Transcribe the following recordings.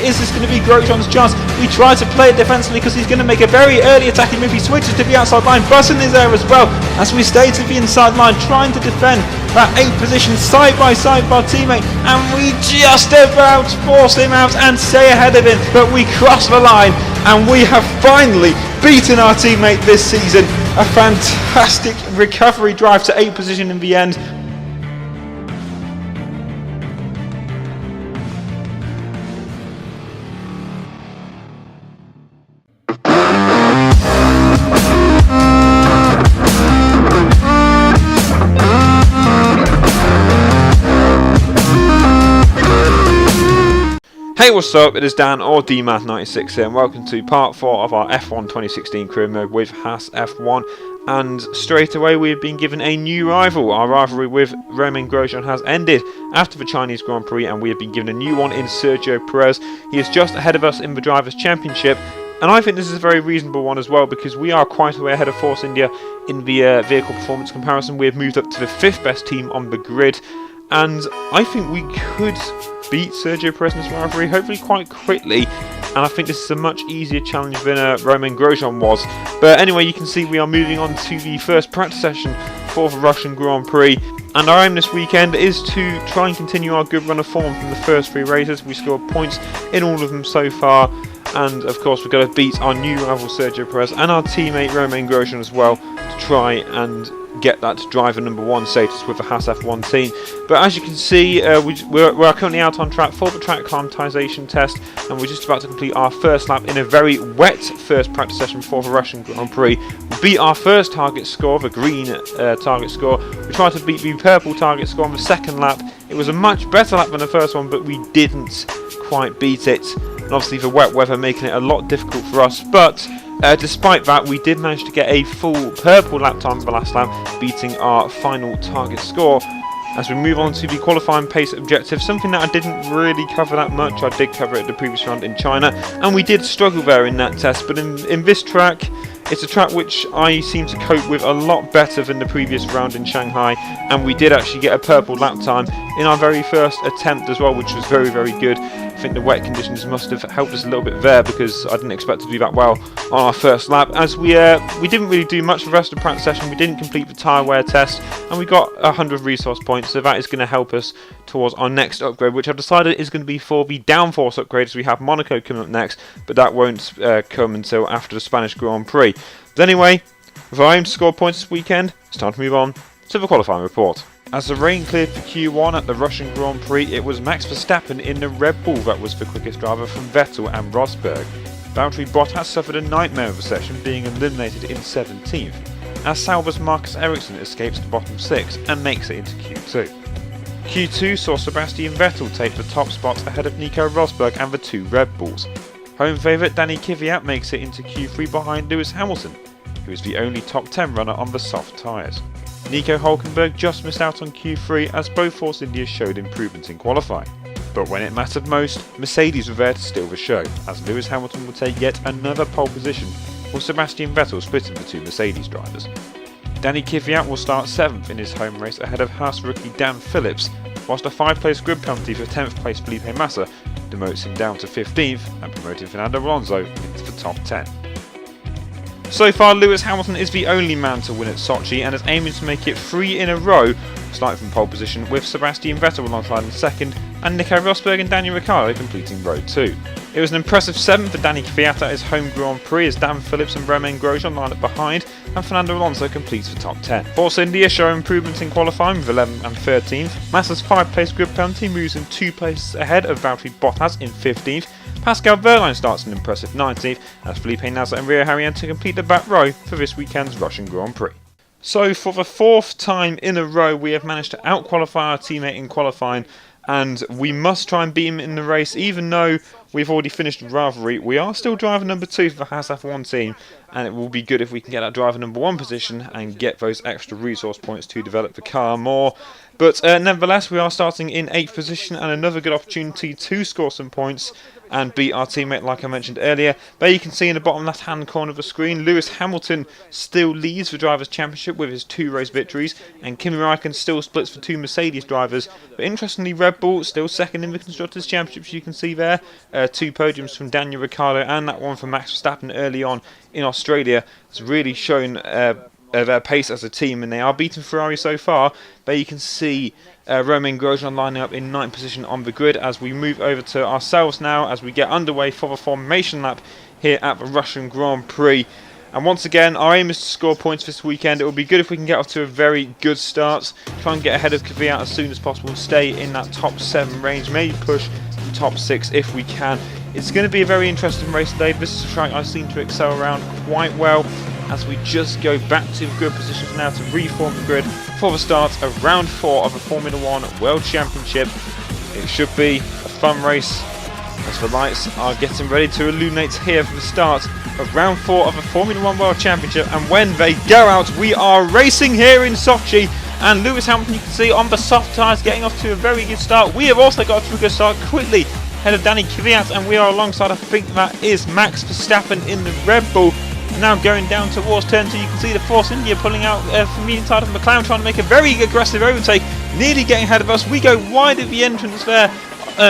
Is this going to be Grosjean's chance? We try to play it defensively because he's going to make a very early attacking move. He switches to the outside line. Button is there as well as we stay to the inside line, trying to defend that 8th position side by side with our teammate, and we just about force him out and stay ahead of him, but we cross the line and we have finally beaten our teammate this season. A fantastic recovery drive to 8th position in the end. Hey, what's up? It is Dan or DMath96 here, and welcome to part 4 of our F1 2016 career mode with Haas F1. And straight away we have been given a new rival. Our rivalry with Romain Grosjean has ended after the Chinese Grand Prix, and we have been given a new one in Sergio Perez. He is just ahead of us in the Drivers' Championship, and I think this is a very reasonable one as well, because we are quite a way ahead of Force India in the vehicle performance comparison. We have moved up to the 5th best team on the grid, and I think we could beat Sergio Perez in this rivalry, hopefully quite quickly, and I think this is a much easier challenge than Romain Grosjean was. But anyway, you can see we are moving on to the first practice session for the Russian Grand Prix, and our aim this weekend is to try and continue our good run of form from the first 3 races. We scored points in all of them so far, and of course we've got to beat our new rival Sergio Perez and our teammate Romain Grosjean as well to try and get that driver number 1 status with the Haas F1 team. But as you can see, we're currently out on track for the track acclimatization test, and we're just about to complete our first lap in a very wet first practice session for the Russian Grand Prix. We beat our first target score, the green target score. We tried to beat the purple target score on the second lap. It was a much better lap than the first one, but we didn't quite beat it. And obviously the wet weather making it a lot difficult for us, but despite that, we did manage to get a full purple lap time for the last lap, beating our final target score. As we move on to the qualifying pace objective, something that I didn't really cover that much. I did cover it the previous round in China, and we did struggle there in that test, but in this track, it's a track which I seem to cope with a lot better than the previous round in Shanghai, and we did actually get a purple lap time in our very first attempt as well, which was very, very good. I think the wet conditions must have helped us a little bit there, because I didn't expect to do that well on our first lap. As we didn't really do much for the rest of the practice session. We didn't complete the tyre wear test, and we got 100 resource points, so that is going to help us towards our next upgrade, which I've decided is going to be for the downforce upgrade, as we have Monaco coming up next, but that won't come until after the Spanish Grand Prix. But anyway, with our aim to score points this weekend, it's time to move on to the qualifying report. As the rain cleared for Q1 at the Russian Grand Prix, it was Max Verstappen in the Rebelle that was the quickest driver from Vettel and Rosberg. Valtteri Bottas suffered a nightmare of a session, being eliminated in 17th, as Sauber's Marcus Ericsson escapes the bottom 6 and makes it into Q2. Q2 saw Sebastian Vettel take the top spot ahead of Nico Rosberg and the 2 Red Bulls. Home favourite Danny Kvyat makes it into Q3 behind Lewis Hamilton, who is the only top 10 runner on the soft tyres. Nico Hülkenberg just missed out on Q3 as both Force India showed improvements in qualifying. But when it mattered most, Mercedes were there to steal the show, as Lewis Hamilton would take yet another pole position, with Sebastian Vettel splitting the 2 Mercedes drivers. Danny Kvyat will start 7th in his home race ahead of Haas rookie Dan Phillips, whilst a 5-place grid penalty for 10th place Felipe Massa demotes him down to 15th and promoting Fernando Alonso into the top 10. So far, Lewis Hamilton is the only man to win at Sochi and is aiming to make it 3 in a row, starting from pole position, with Sebastian Vettel alongside in 2nd and Nico Rosberg and Daniel Ricciardo completing row 2. It was an impressive 7th for Danny Kvyat at his home Grand Prix as Dan Phillips and Romain Grosjean line up behind, and Fernando Alonso completes the top 10. Force India show improvements in qualifying with 11th and 13th. Massa's 5-place grid penalty moves him 2 places ahead of Valtteri Bottas in 15th. Pascal Wehrlein starts an impressive 19th, as Felipe Nasr and Rio Haryanto complete the back row for this weekend's Russian Grand Prix. So for the 4th time in a row, we have managed to out-qualify our teammate in qualifying, and we must try and beat him in the race. Even though we've already finished the rivalry, we are still driver number 2 for the Haas F1 team, and it will be good if we can get that driver number 1 position and get those extra resource points to develop the car more. But nevertheless, we are starting in 8th position, and another good opportunity to score some points, and beat our teammate like I mentioned earlier. There you can see in the bottom left hand corner of the screen, Lewis Hamilton still leads the Drivers' Championship with his 2 race victories, and Kimi Räikkönen still splits for 2 Mercedes drivers. But interestingly, Red Bull still second in the Constructors' Championship, as you can see there. 2 podiums from Daniel Ricciardo and that one from Max Verstappen early on in Australia. It's really shown their pace as a team, and they are beating Ferrari so far. There you can see Romain Grosjean lining up in 9th position on the grid as we move over to ourselves now as we get underway for the formation lap here at the Russian Grand Prix. And once again, our aim is to score points this weekend. It would be good if we can get off to a very good start, try and get ahead of Kvyat as soon as possible and stay in that top 7 range, maybe push the top 6 if we can. It's going to be a very interesting race today. This is a track I seem to excel around quite well as we just go back to the grid positions now to reform the grid for the start of round 4 of the Formula 1 World Championship. It should be a fun race as the lights are getting ready to illuminate here for the start of round 4 of the Formula 1 World Championship, and when they go out we are racing here in Sochi, and Lewis Hamilton, you can see on the soft tyres, getting off to a very good start. We have also got to a good start quickly ahead of Danny Kvyat, and we are alongside, I think that is Max Verstappen in the Red Bull. Now going down towards turn 2, you can see the Force India pulling out from the inside of McLaren, trying to make a very aggressive overtake, nearly getting ahead of us. We go wide at the entrance there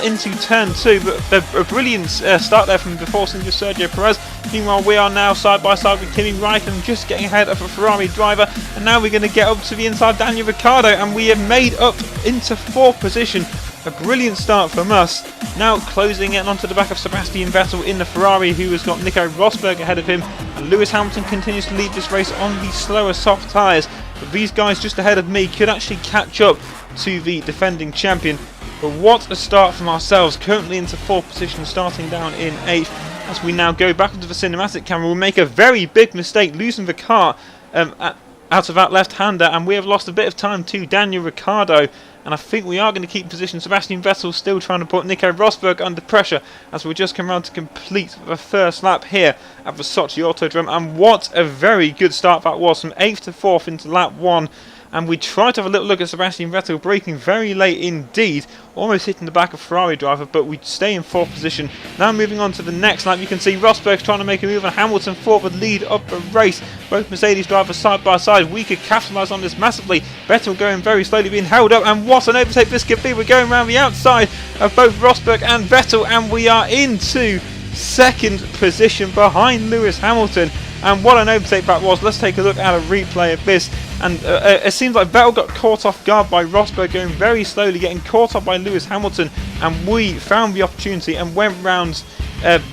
into turn 2, but a brilliant start there from the Force India Sergio Perez. Meanwhile, we are now side by side with Kimi Räikkönen, just getting ahead of a Ferrari driver, and now we're going to get up to the inside Daniel Ricciardo, and we have made up into 4th position. A brilliant start from us. Now closing in onto the back of Sebastian Vettel in the Ferrari, who has got Nico Rosberg ahead of him, and Lewis Hamilton continues to lead this race on the slower soft tyres, but these guys just ahead of me could actually catch up to the defending champion. But what a start from ourselves, currently into 4th position, starting down in 8th. As we now go back into the cinematic camera, we'll make a very big mistake, losing the car out of that left-hander, and we have lost a bit of time to Daniel Ricciardo, and I think we are going to keep position. Sebastian Vettel still trying to put Nico Rosberg under pressure as we just come around to complete the first lap here at the Sochi Autodrome, and what a very good start that was, from 8th to 4th into lap 1. And we try to have a little look at Sebastian Vettel braking very late indeed, almost hitting the back of Ferrari driver, but we stay in 4th position. Now moving on to the next lap, you can see Rosberg's trying to make a move and Hamilton for the lead of the race. Both Mercedes drivers side by side. We could capitalise on this massively. Vettel going very slowly, being held up, and what an overtake this could be. We're going around the outside of both Rosberg and Vettel, and we are into 2nd position behind Lewis Hamilton. And what an overtake that was. Let's take a look at a replay of this. And it seems like Vettel got caught off guard by Rosberg going very slowly, getting caught up by Lewis Hamilton, and we found the opportunity and went round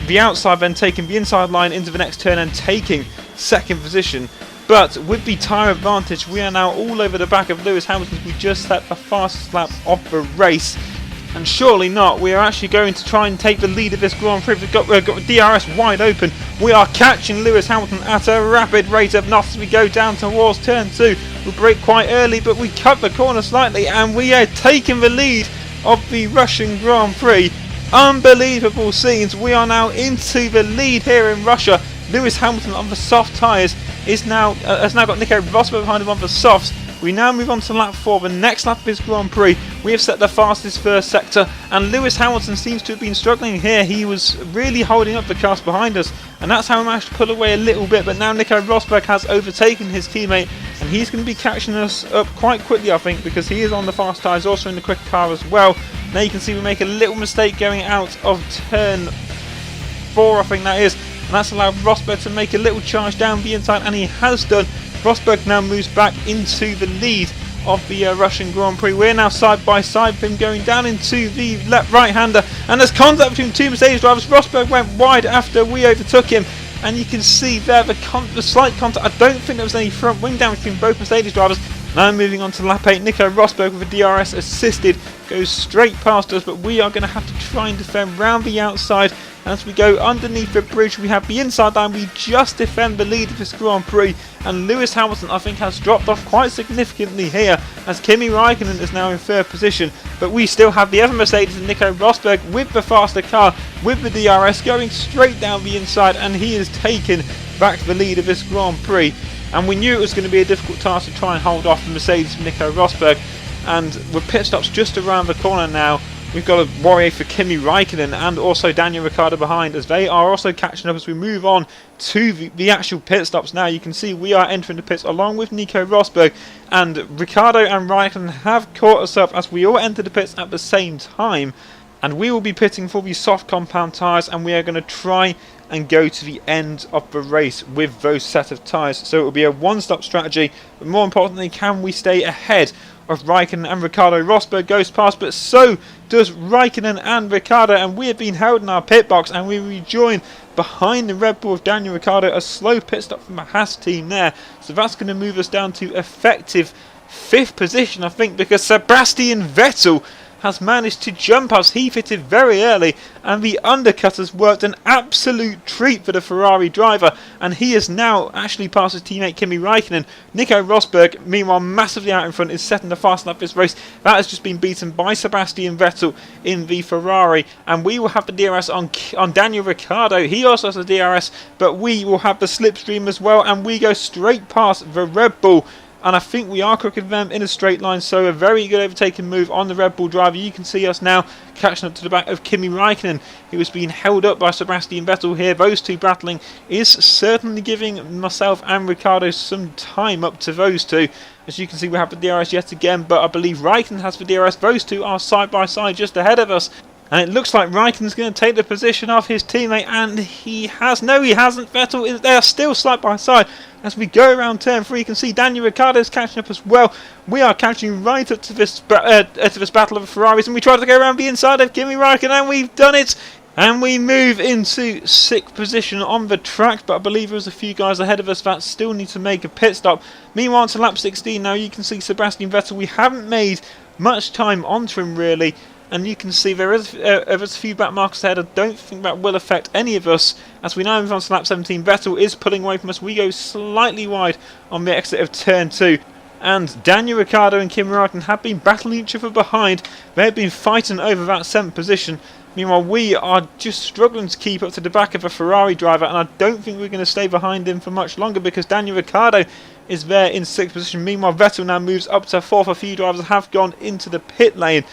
the outside, then taking the inside line into the next turn and taking 2nd position. But with the tyre advantage, we are now all over the back of Lewis Hamilton. We just set the fastest lap of the race. And surely not, we are actually going to try and take the lead of this Grand Prix. We've got DRS wide open. We are catching Lewis Hamilton at a rapid rate of knots as we go down towards turn 2. We brake quite early, but we cut the corner slightly, and we are taking the lead of the Russian Grand Prix. Unbelievable scenes. We are now into the lead here in Russia. Lewis Hamilton on the soft tyres has now got Nico Rosberg behind him on the softs. We now move on to lap 4, the next lap of this Grand Prix. We have set the fastest first sector, and Lewis Hamilton seems to have been struggling here. He was really holding up the cars behind us, and that's how he managed to pull away a little bit. But now Nico Rosberg has overtaken his teammate, and he's going to be catching us up quite quickly, I think, because he is on the fast tyres, also in the quick car as well. Now you can see we make a little mistake going out of turn 4, I think that is, and that's allowed Rosberg to make a little charge down the inside, and he has done. Rosberg now moves back into the lead of the Russian Grand Prix. We're now side by side with him, going down into the left right-hander, and there's contact between 2 Mercedes drivers. Rosberg went wide after we overtook him, and you can see there the slight contact. I don't think there was any front wing damage between both Mercedes drivers. Now moving on to lap 8, Nico Rosberg with a DRS assisted goes straight past us, but we are going to have to try and defend round the outside. And as we go underneath the bridge, we have the inside line. We just defend the lead of this Grand Prix, and Lewis Hamilton, I think, has dropped off quite significantly here, as Kimi Räikkönen is now in 3rd position. But we still have the other Mercedes and Nico Rosberg with the faster car, with the DRS going straight down the inside, and he has taken back the lead of this Grand Prix. And we knew it was going to be a difficult task to try and hold off the Mercedes and Nico Rosberg. And with pit stops just around the corner now, We've got a warrior for Kimi Raikkonen and also Daniel Ricciardo behind, as they are also catching up as we move on to the actual pit stops. Now you can see we are entering the pits along with Nico Rosberg, and Ricciardo and Raikkonen have caught us up as we all enter the pits at the same time, and we will be pitting for the soft compound tyres, and we are going to try and go to the end of the race with those set of tyres. So it will be a one-stop strategy, but more importantly, can we stay ahead of Raikkonen and Ricciardo? Rosberg goes past, but so does Raikkonen and Ricciardo, and we have been held in our pit box, and we rejoin behind the Red Bull of Daniel Ricciardo. A slow pit stop from the Haas team there, so that's going to move us down to effective 5th position, I think, because Sebastian Vettel has managed to jump us. He fitted very early, and the undercut has worked an absolute treat for the Ferrari driver, and he is now actually past his teammate Kimi Raikkonen. Nico Rosberg, meanwhile massively out in front, is setting the fast lap of this race. That has just been beaten by Sebastian Vettel in the Ferrari, and we will have the DRS on Daniel Ricciardo. He also has the DRS, but we will have the slipstream as well, and we go straight past the Red Bull. And I think we are crooking them in a straight line, so a very good overtaking move on the Red Bull driver. You can see us now catching up to the back of Kimi Raikkonen, who is being held up by Sebastian Vettel here. Those two battling is certainly giving myself and Ricciardo some time up to those two. As you can see, we have the DRS yet again, but I believe Raikkonen has the DRS. Those two are side by side just ahead of us. And it looks like Raikkonen's going to take the position of his teammate, and he has. No, he hasn't. Vettel, they are still side by side. As we go around turn 3, you can see Daniel Ricciardo is catching up as well. We are catching right up to this battle of the Ferraris, and we try to go around the inside of Kimi Raikkonen, and we've done it. And we move into 6th position on the track, but I believe there's a few guys ahead of us that still need to make a pit stop. Meanwhile, to lap 16 now, you can see Sebastian Vettel. We haven't made much time onto him, really. And you can see there's a few back markers ahead. I don't think that will affect any of us. As we now move on to lap 17, Vettel is pulling away from us. We go slightly wide on the exit of turn 2. And Daniel Ricciardo and Kimi Raikkonen have been battling each other behind. They have been fighting over that 7th position. Meanwhile, we are just struggling to keep up to the back of a Ferrari driver. And I don't think we're going to stay behind him for much longer, because Daniel Ricciardo is there in 6th position. Meanwhile, Vettel now moves up to 4th. A few drivers have gone into the pit lane.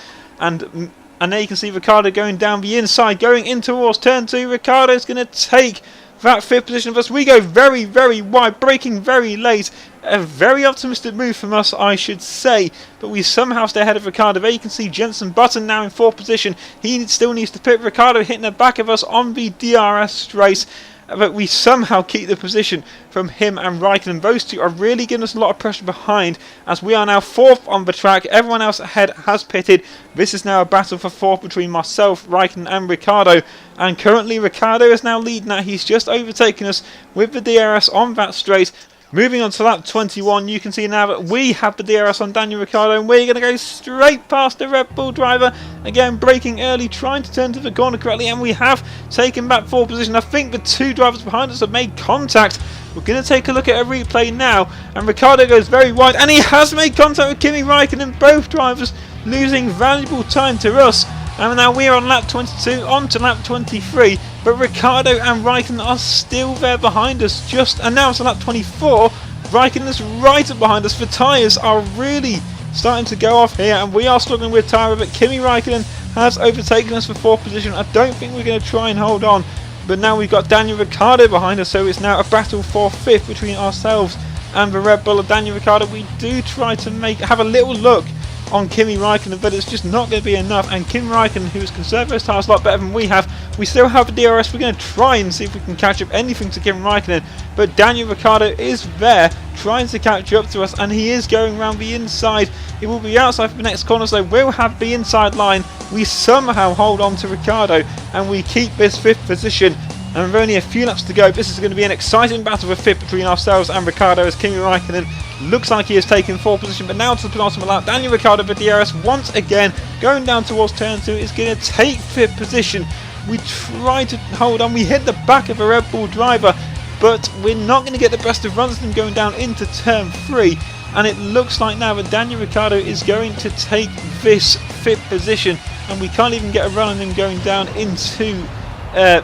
And there you can see Ricciardo going down the inside, going in towards turn 2. Ricciardo's going to take that 5th position of us. We go very, very wide, braking very late. A very optimistic move from us, I should say. But we somehow stay ahead of Ricciardo. There you can see Jenson Button now in 4th position. He still needs to pit. Ricciardo hitting the back of us on the DRS straight. But we somehow keep the position from him and Raikkonen. Those two are really giving us a lot of pressure behind, as we are now 4th on the track. Everyone else ahead has pitted. This is now a battle for 4th between myself, Raikkonen and Ricciardo. And currently Ricciardo is now leading that. He's just overtaken us with the DRS on that straight. Moving on to lap 21, you can see now that we have the DRS on Daniel Ricciardo, and we're going to go straight past the Red Bull driver. Again, braking early, trying to turn to the corner correctly, and we have taken back 4th position. I think the two drivers behind us have made contact. We're going to take a look at a replay now, and Ricciardo goes very wide, and he has made contact with Kimi Raikkonen. Both drivers losing valuable time to us. And now we are on lap 22, on to lap 23, but Ricciardo and Raikkonen are still there behind us. And now it's on lap 24, Raikkonen is right up behind us. The tyres are really starting to go off here, and we are struggling with tyre, but Kimi Raikkonen has overtaken us for 4th position. I don't think we're going to try and hold on, but now we've got Daniel Ricciardo behind us, so it's now a battle for 5th between ourselves and the Red Bull of Daniel Ricciardo. We do try to have a little look on Kimi Raikkonen, but it's just not going to be enough. And Kimi Raikkonen, who has conserved his tyres a lot better than we have, we still have the DRS. We're going to try and see if we can catch up anything to Kimi Raikkonen, but Daniel Ricciardo is there trying to catch up to us, and he is going around the inside. It will be outside for the next corner, so we'll have the inside line. We somehow hold on to Ricciardo, and we keep this 5th position. And with only a few laps to go, this is going to be an exciting battle for 5th between ourselves and Ricciardo, as Kimi Raikkonen looks like he has taken 4th position. But now to the penultimate lap, Daniel Ricciardo with DRS once again, going down towards turn 2, is going to take 5th position. We try to hold on, we hit the back of a Red Bull driver, but we're not going to get the best of runs of them going down into turn 3. And it looks like now that Daniel Ricciardo is going to take this 5th position, and we can't even get a run on him going down into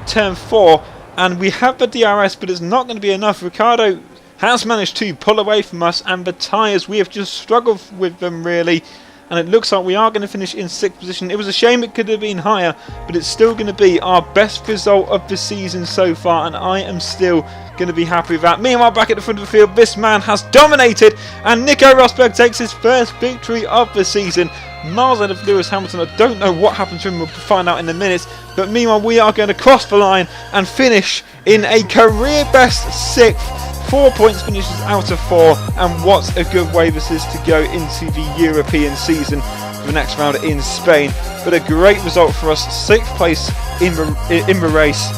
turn 4, and we have the DRS, but it's not going to be enough. Ricciardo has managed to pull away from us, and the tyres, we have just struggled with them really, and it looks like we are going to finish in 6th position. It was a shame it could have been higher, but it's still going to be our best result of the season so far, and I am still going to be happy with that. Meanwhile, back at the front of the field, this man has dominated, and Nico Rosberg takes his first victory of the season, miles ahead of Lewis Hamilton. I don't know what happened to him, we'll find out in a minute, but meanwhile we are going to cross the line and finish in a career best 6th. 4 points finishes out of 4, and what a good way this is to go into the European season for the next round in Spain. But a great result for us, 6th place in the race,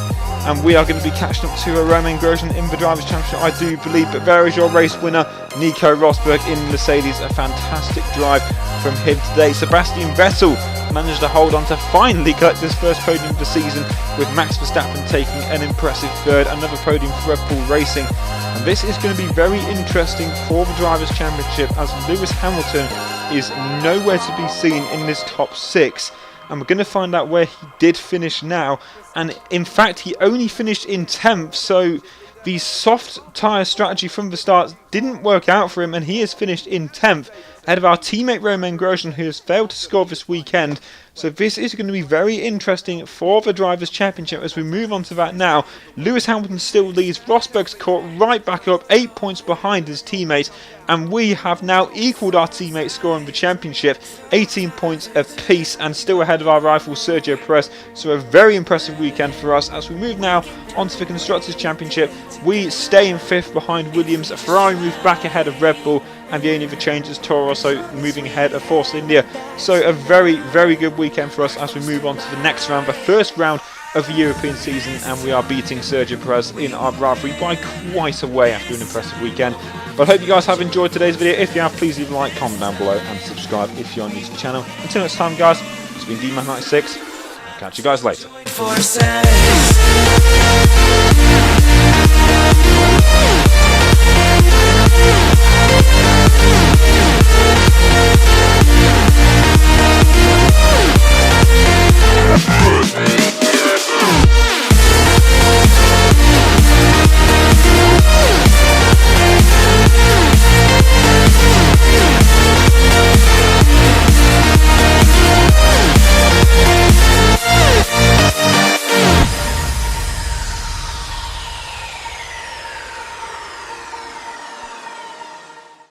and we are going to be catching up to Romain Grosjean in the Drivers' Championship, I do believe. But there is your race winner, Nico Rosberg in Mercedes. A fantastic drive from him today. Sebastian Vettel managed to hold on to finally collect his first podium of the season, with Max Verstappen taking an impressive 3rd, another podium for Red Bull Racing. And this is going to be very interesting for the Drivers' Championship, as Lewis Hamilton is nowhere to be seen in this top 6. And we're going to find out where he did finish now. And in fact, he only finished in 10th, so the soft tyre strategy from the start didn't work out for him, and he has finished in 10th, ahead of our teammate Romain Grosjean, who has failed to score this weekend. So this is going to be very interesting for the Drivers' Championship as we move on to that now. Lewis Hamilton still leads, Rosberg's caught right back up, 8 points behind his teammate, and we have now equalled our teammate score in the championship, 18 points apiece, and still ahead of our rival Sergio Perez. So a very impressive weekend for us. As we move now onto the Constructors' Championship, we stay in 5th behind Williams. Ferrari move back ahead of Red Bull, and the only other change is Toro Rosso moving ahead of Force India. So a very, very good weekend for us as we move on to the next round, the first round of the European season, and we are beating Sergio Perez in our rivalry by quite a way after an impressive weekend. But I hope you guys have enjoyed today's video. If you have, please leave a like, comment down below, and subscribe if you're new to the channel. Until next time, guys, it's been DMan96. Catch you guys later.